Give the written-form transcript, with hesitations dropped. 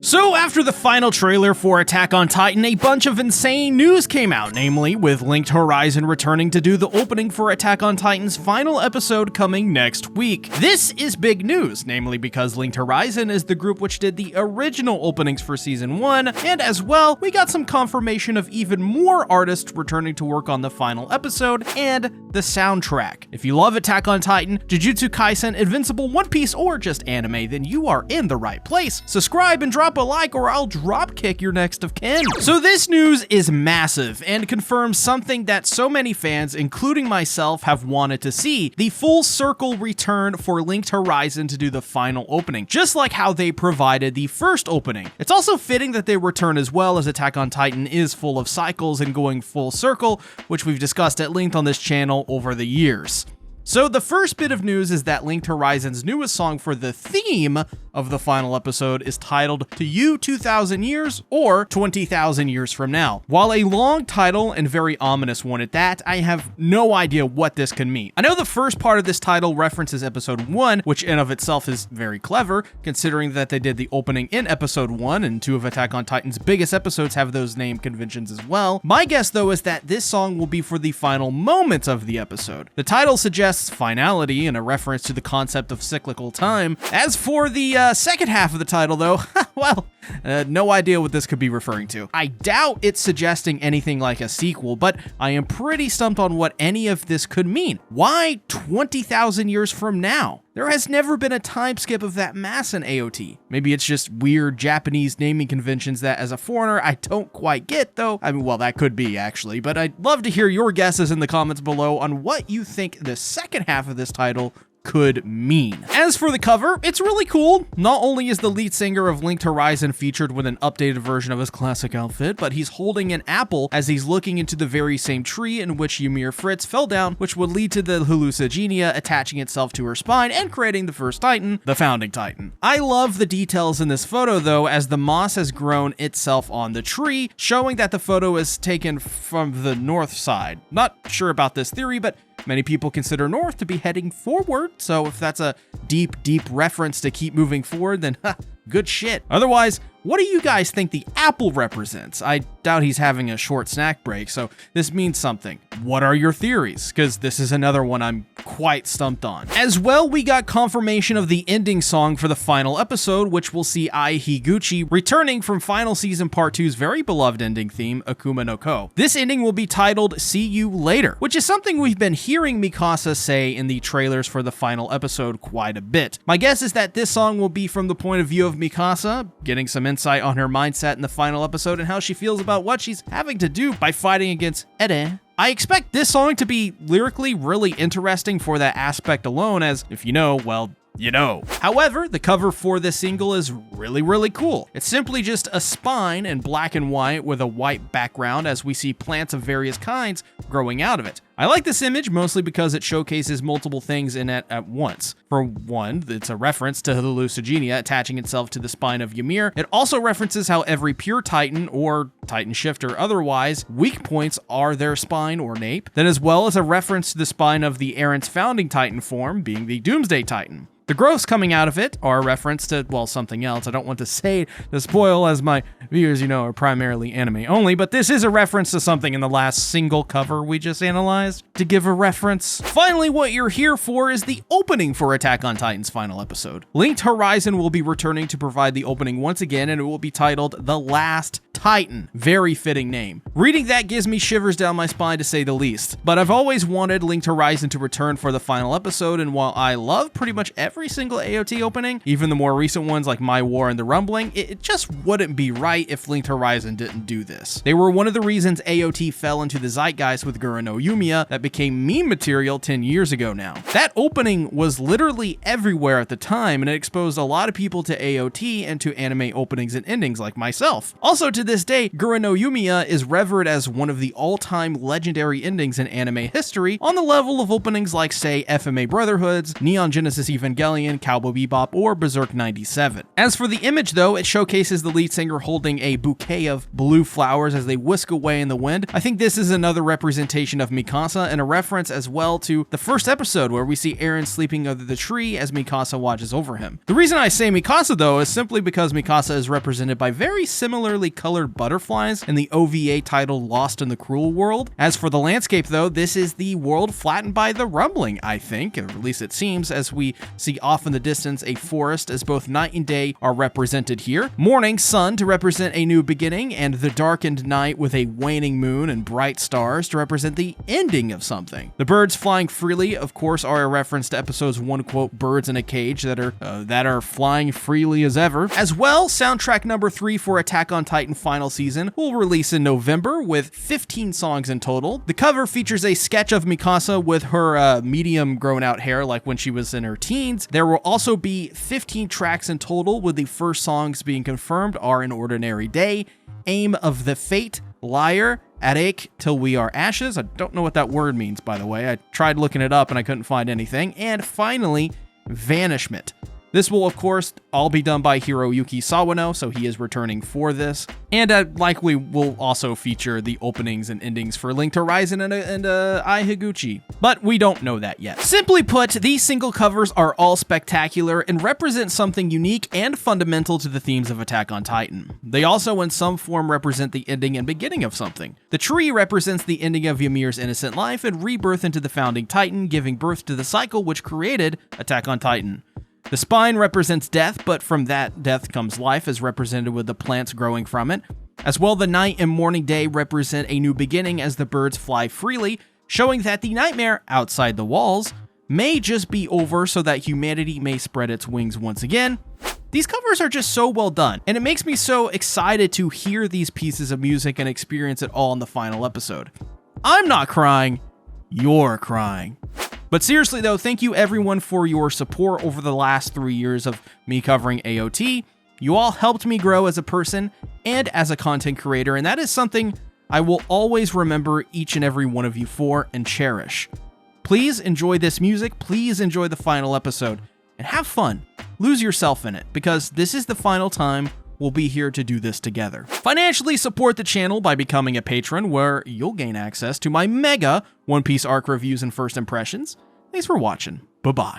So after the final trailer for Attack on Titan, a bunch of insane news came out, namely with Linked Horizon returning to do the opening for Attack on Titan's final episode coming next week. This is big news, namely because Linked Horizon is the group which did the original openings for Season 1, and as well, we got some confirmation of even more artists returning to work on the final episode and the soundtrack. If you love Attack on Titan, Jujutsu Kaisen, Invincible, One Piece, or just anime, then you are in the right place. Subscribe and drop a like or I'll drop kick your next of kin. So this news is massive and confirms something that so many fans, including myself, have wanted to see: the full circle return for Linked Horizon to do the final opening, just like how they provided the first opening. It's also fitting that they return as well, as Attack on Titan is full of cycles and going full circle, which we've discussed at length on this channel over the years. So the first bit of news is that Linked Horizon's newest song for the theme of the final episode is titled To You 2,000 Years or 20,000 Years From Now. While a long title and very ominous one at that, I have no idea what this can mean. I know the first part of this title references episode 1, which in of itself is very clever, considering that they did the opening in episode 1, and 2 of Attack on Titan's biggest episodes have those name conventions as well. My guess though is that this song will be for the final moments of the episode. The title suggests finality and a reference to the concept of cyclical time. As for the second half of the title though, well, no idea what this could be referring to. I doubt it's suggesting anything like a sequel, but I am pretty stumped on what any of this could mean. Why 20,000 years from now? There has never been a time skip of that mass in AOT. Maybe it's just weird Japanese naming conventions that as a foreigner I don't quite get though. I mean, well, that could be actually, but I'd love to hear your guesses in the comments below on what you think the second half of this title could mean. As for the cover, it's really cool. Not only is the lead singer of Linked Horizon featured with an updated version of his classic outfit, but he's holding an apple as he's looking into the very same tree in which Ymir Fritz fell down, which would lead to the hallucigenia attaching itself to her spine and creating the first Titan, the founding Titan. I love the details in this photo though, as the moss has grown itself on the tree, showing that the photo is taken from the north side. Not sure about this theory, but many people consider north to be heading forward, so if that's a deep reference to keep moving forward, then good shit. Otherwise, what do you guys think the apple represents? I doubt he's having a short snack break, so this means something. What are your theories? Because this is another one I'm quite stumped on. As well, we got confirmation of the ending song for the final episode, which will see Ai Higuchi returning from Final Season Part 2's very beloved ending theme, Akuma no Ko. This ending will be titled See You Later, which is something we've been hearing Mikasa say in the trailers for the final episode quite a bit. My guess is that this song will be from the point of view of Mikasa, getting some insight on her mindset in the final episode and how she feels about what she's having to do by fighting against Eren. I expect this song to be lyrically really interesting for that aspect alone, as if you know, well, you know. However, the cover for this single is really cool. It's simply just a spine in black and white with a white background as we see plants of various kinds growing out of it. I like this image mostly because it showcases multiple things in it at once. For one, it's a reference to the hallucigenia attaching itself to the spine of Ymir. It also references how every pure Titan, or Titan shifter otherwise, weak points are their spine or nape. Then as well as a reference to the spine of the Eren's founding Titan form, being the Doomsday Titan. The growths coming out of it are a reference to, well, something else. I don't want to say to spoil, as my viewers, you know, are primarily anime only, but this is a reference to something in the last single cover we just analyzed, to give a reference. Finally, what you're here for is the opening for Attack on Titan's final episode. Linked Horizon will be returning to provide the opening once again, and it will be titled The Last Titan. Very fitting name. Reading that gives me shivers down my spine to say the least, but I've always wanted Linked Horizon to return for the final episode, and while I love pretty much every single AOT opening, even the more recent ones like My War and The Rumbling, it just wouldn't be right if Linked Horizon didn't do this. They were one of the reasons AOT fell into the zeitgeist with Gurren no Yumiya that became meme material 10 years ago now. That opening was literally everywhere at the time, and it exposed a lot of people to AOT and to anime openings and endings like myself. Also, to this day, Gura no Yumiya is revered as one of the all-time legendary endings in anime history, on the level of openings like, say, FMA Brotherhoods, Neon Genesis Evangelion, Cowboy Bebop, or Berserk 97. As for the image, though, it showcases the lead singer holding a bouquet of blue flowers as they whisk away in the wind. I think this is another representation of Mikasa and a reference as well to the first episode where we see Eren sleeping under the tree as Mikasa watches over him. The reason I say Mikasa, though, is simply because Mikasa is represented by very similarly colored butterflies in the OVA titled Lost in the Cruel World. As for the landscape, though, this is the world flattened by the rumbling, I think, or at least it seems, as we see off in the distance a forest, as both night and day are represented here. Morning, sun to represent a new beginning, and the darkened night with a waning moon and bright stars to represent the ending of something. The birds flying freely, of course, are a reference to episode's one quote, birds in a cage that are flying freely as ever. As well, soundtrack number 3 for Attack on Titan final season will release in November with 15 songs in total. The cover features a sketch of Mikasa with her medium grown out hair like when she was in her teens. There will also be 15 tracks in total, with the first songs being confirmed are An Ordinary Day, Aim of the Fate, Liar, Arake Till We Are Ashes. I don't know what that word means, by the way. I tried looking it up and I couldn't find anything. And finally, Vanishment. This will, of course, all be done by Hiroyuki Sawano, so he is returning for this. And likely will also feature the openings and endings for Linked Horizon and Ai Higuchi. But we don't know that yet. Simply put, these single covers are all spectacular and represent something unique and fundamental to the themes of Attack on Titan. They also in some form represent the ending and beginning of something. The tree represents the ending of Ymir's innocent life and rebirth into the founding Titan, giving birth to the cycle which created Attack on Titan. The spine represents death, but from that death comes life, as represented with the plants growing from it. As well, the night and morning day represent a new beginning as the birds fly freely, showing that the nightmare outside the walls may just be over so that humanity may spread its wings once again. These covers are just so well done, and it makes me so excited to hear these pieces of music and experience it all in the final episode. I'm not crying, you're crying. But seriously though, thank you everyone for your support over the last 3 years of me covering AOT. You all helped me grow as a person and as a content creator, and that is something I will always remember each and every one of you for and cherish. Please enjoy this music, please enjoy the final episode, and have fun. Lose yourself in it, because this is the final time we'll be here to do this together. Financially support the channel by becoming a patron, where you'll gain access to my mega One Piece arc reviews and first impressions. Thanks for watching. Bye-bye.